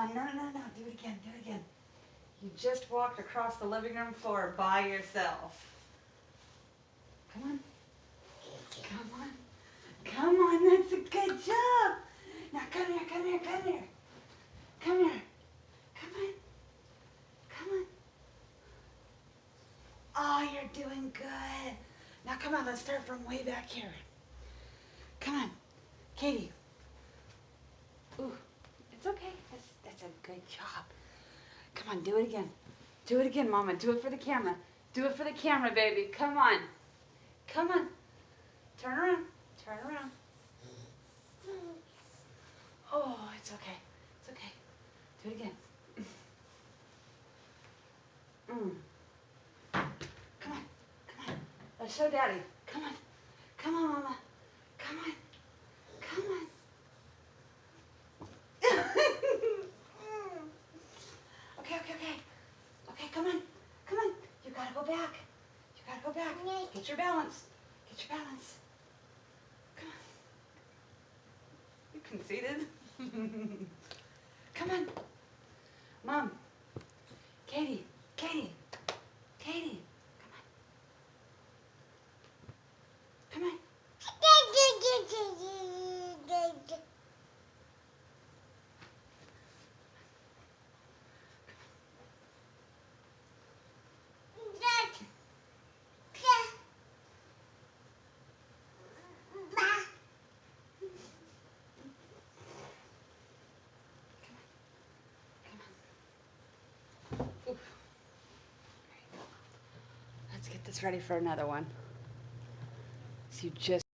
on, no, no, no, do it again, do it again. You just walked across the living room floor by yourself. Come on. Come on. Come on, that's a good job. Now come here, come here, come here. Come here. Come on. Come on. Oh, you're doing good. Now come on, let's start from way back here. Come on. Katie. Ooh, it's okay. That's a good job. Come on, do it again. Do it again, Mama. Do it for the camera. Do it for the camera, baby. Come on. Come on. Turn around. Turn around. Oh, it's okay. It's okay. Do it again. Come on. Come on. Let's show Daddy. Come on. Come on, Mama. Come on. Come on. Okay, okay, okay. Okay, come on. Come on. You gotta go back. You gotta go back. Get your balance. Get your balance. Come on. You conceited. Come on. Mom. Katie. Katie. Katie. Come on. Come on. Oof. Let's get this ready for another one. So you just